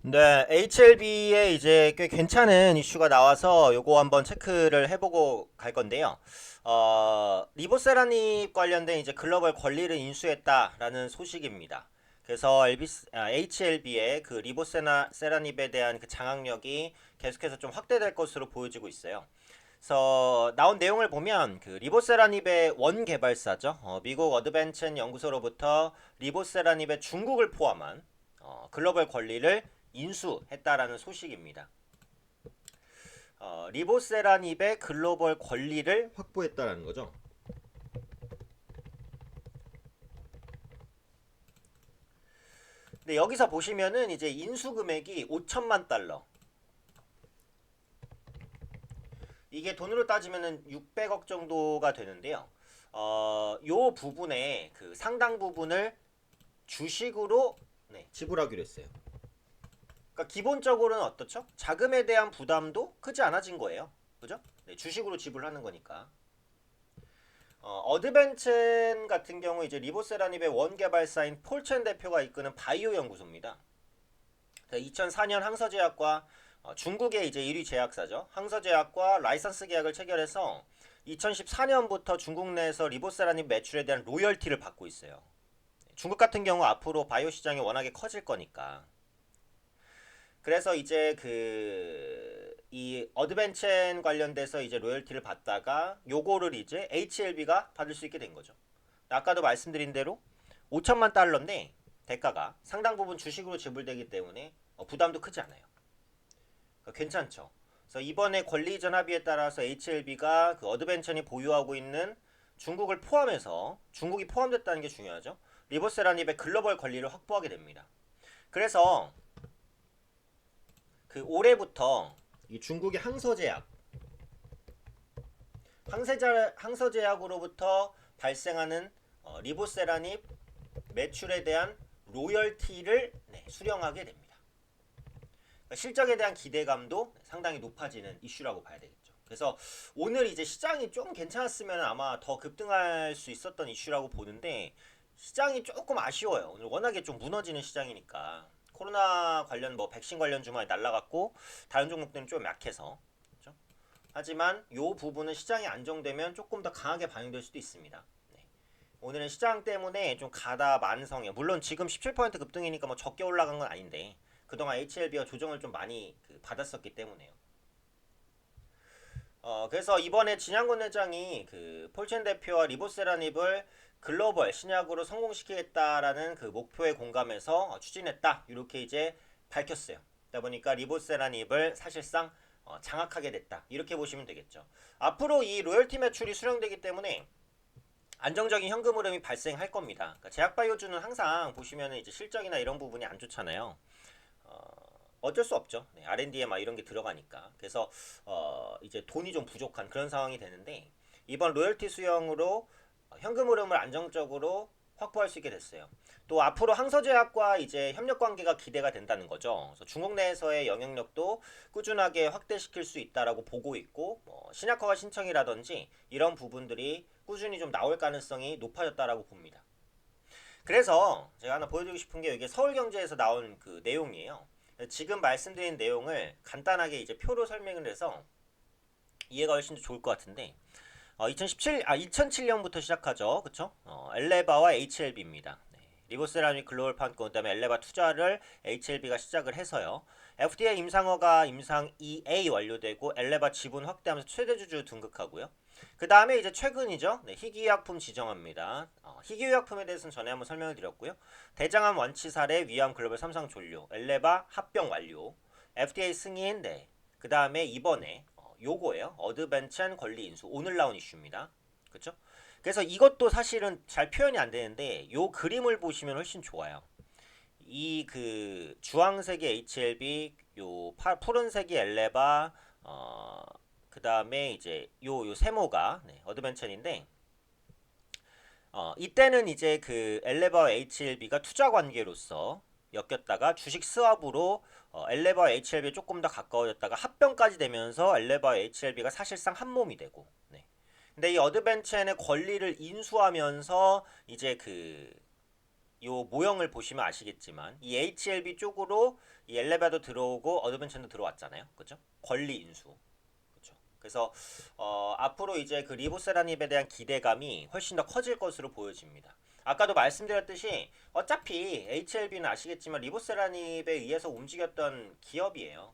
네, HLB에 이제 꽤 괜찮은 이슈가 나와서 요거 한번 체크를 해보고 갈 건데요. 리보세라닙 관련된 이제 글로벌 권리를 인수했다라는 소식입니다. 그래서 HLB의 그 리보세라닙에 대한 그 장악력이 계속해서 좀 확대될 것으로 보여지고 있어요. 그래서 나온 내용을 보면 그 리보세라닙의 원 개발사죠. 미국 어드벤첸 연구소로부터 리보세라닙의 중국을 포함한 글로벌 권리를 인수했다라는 소식입니다. 리보세라닙의 글로벌 권리를 확보했다라는 거죠. 근데 여기서 보시면은 이제 인수 금액이 5천만 달러. 이게 돈으로 따지면은 600억 정도가 되는데요. 요 부분에 그 상당 부분을 주식으로 지불하기로 했어요. 그러니까 기본적으로는 어떻죠? 자금에 대한 부담도 크지 않아진 거예요. 그죠? 네, 주식으로 지불하는 거니까. 어드벤첸 같은 경우 이제 리보세라닙의 원개발사인 폴첸 대표가 이끄는 바이오 연구소입니다. 2004년 항서제약과 중국의 이제 1위 제약사죠. 항서제약과 라이선스 계약을 체결해서 2014년부터 중국 내에서 리보세라닙 매출에 대한 로열티를 받고 있어요. 중국 같은 경우 앞으로 바이오 시장이 워낙에 커질 거니까. 그래서 이제 이 어드벤첸 관련돼서 이제 로열티를 받다가 요거를 이제 HLB가 받을 수 있게 된 거죠. 아까도 말씀드린 대로 5천만 달러인데 대가가 상당 부분 주식으로 지불되기 때문에 부담도 크지 않아요. 그러니까 괜찮죠. 그래서 이번에 권리 이전 합의에 따라서 HLB가 그 어드벤천이 보유하고 있는 중국을 포함해서 중국이 포함됐다는 게 중요하죠. 리보세라닙의 글로벌 권리를 확보하게 됩니다. 그래서 그 올해부터 이 중국의 항서제약으로부터 발생하는 리보세라닙 매출에 대한 로열티를 수령하게 됩니다. 그러니까 실적에 대한 기대감도 상당히 높아지는 이슈라고 봐야 되겠죠. 그래서 오늘 이제 시장이 좀 괜찮았으면 아마 더 급등할 수 있었던 이슈라고 보는데 시장이 조금 아쉬워요. 오늘 워낙에 좀 무너지는 시장이니까 코로나 관련 뭐 백신 관련 주말에 날라갔고 다른 종목들은 좀 약해서 그렇죠? 하지만 이 부분은 시장이 안정되면 조금 더 강하게 반영될 수도 있습니다. 네. 오늘은 시장 때문에 좀 가다 만성이에요. 물론 지금 17% 급등이니까 뭐 적게 올라간 건 아닌데 그동안 HLB가 조정을 좀 많이 받았었기 때문에요. 그래서 이번에 진양권 회장이 그 폴첸 대표와 리보세라닙을 글로벌 신약으로 성공시키겠다라는 그 목표에 공감해서 추진했다. 이렇게 이제 밝혔어요. 그러다 보니까 리보세라닙을 사실상 장악하게 됐다. 이렇게 보시면 되겠죠. 앞으로 이 로열티 매출이 수령되기 때문에 안정적인 현금 흐름이 발생할 겁니다. 그러니까 제약바이오주는 항상 보시면 이제 실적이나 이런 부분이 안 좋잖아요. 어쩔 수 없죠. 네, R&D에 막 이런 게 들어가니까. 그래서 이제 돈이 좀 부족한 그런 상황이 되는데 이번 로열티 수령으로 현금 흐름을 안정적으로 확보할 수 있게 됐어요. 또 앞으로 항서제약과 이제 협력 관계가 기대가 된다는 거죠. 그래서 중국 내에서의 영향력도 꾸준하게 확대시킬 수 있다라고 보고 있고 신약허가 신청이라든지 이런 부분들이 꾸준히 좀 나올 가능성이 높아졌다라고 봅니다. 그래서 제가 하나 보여드리고 싶은 게 이게 서울경제에서 나온 그 내용이에요. 지금 말씀드린 내용을 간단하게 이제 표로 설명을 해서 이해가 훨씬 더 좋을 것 같은데 2007년부터 시작하죠. 그쵸? 엘레바와 HLB입니다. 리보세라믹 글로벌 판권 그다음에 엘레바 투자를 HLB가 시작을 해서요. FDA 임상허가 임상 2A 완료되고 엘레바 지분 확대하면서 최대주주 등극하고요. 그 다음에 이제 최근이죠. 네, 희귀의약품 지정합니다. 희귀의약품에 대해서는 전에 한번 설명을 드렸고요. 대장암 완치 사례 위암 글로벌 3상 종료 엘레바 합병 완료 FDA 승인 네. 그 다음에 이번에 요거예요. 어드벤첸 권리 인수 오늘 나온 이슈입니다. 그렇죠? 그래서 이것도 사실은 잘 표현이 안 되는데 요 그림을 보시면 훨씬 좋아요. 이 그 주황색이 HLB, 요 푸른색이 엘레바, 그 다음에 이제 요 세모가 어드벤첸인데 이때는 이제 그 엘레바와 HLB가 투자 관계로서 엮였다가 주식 스왑으로 엘레바와 HLB에 조금 더 가까워졌다가 합병까지 되면서 엘레바와 HLB가 사실상 한 몸이 되고 네. 근데 이 어드벤첸의 권리를 인수하면서 이제 그 요 모형을 보시면 아시겠지만 이 HLB 쪽으로 이 엘레바도 들어오고 어드벤처도 들어왔잖아요. 그죠? 권리 인수. 그죠? 그래서 앞으로 이제 그 리보세라닙에 대한 기대감이 훨씬 더 커질 것으로 보여집니다. 아까도 말씀드렸듯이 어차피 HLB는 아시겠지만 리보세라닙에 의해서 움직였던 기업이에요.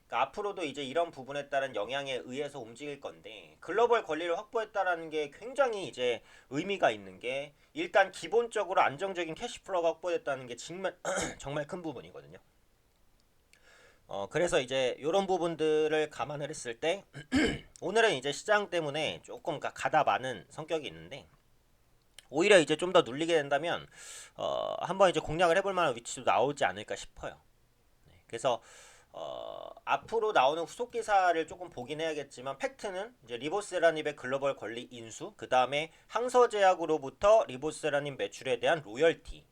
그러니까 앞으로도 이제 이런 부분에 따른 영향에 의해서 움직일 건데 글로벌 권리를 확보했다라는 게 굉장히 이제 의미가 있는 게 일단 기본적으로 안정적인 캐시플로우가 확보됐다는 게 정말 정말 큰 부분이거든요. 그래서 이제 이런 부분들을 감안을 했을 때 오늘은 이제 시장 때문에 조금 가다 많은 성격이 있는데 오히려 이제 좀 더 눌리게 된다면 한번 이제 공략을 해볼 만한 위치도 나오지 않을까 싶어요. 그래서 앞으로 나오는 후속 기사를 조금 보긴 해야겠지만 팩트는 이제 리보세라닙의 글로벌 권리 인수, 그 다음에 항서제약으로부터 리보세라닙 매출에 대한 로열티,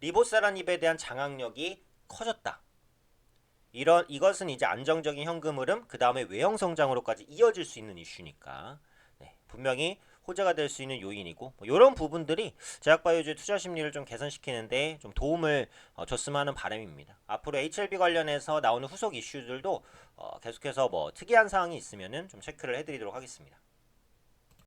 리보세라닙에 대한 장악력이 커졌다. 이것은 이제 안정적인 현금 흐름, 그 다음에 외형 성장으로까지 이어질 수 있는 이슈니까 분명히 호재가 될 수 있는 요인이고 이런 부분들이 제약바이오주의 투자 심리를 좀 개선시키는데 좀 도움을 줬으면 하는 바람입니다. 앞으로 HLB 관련해서 나오는 후속 이슈들도 계속해서 뭐 특이한 사항이 있으면은 좀 체크를 해드리도록 하겠습니다.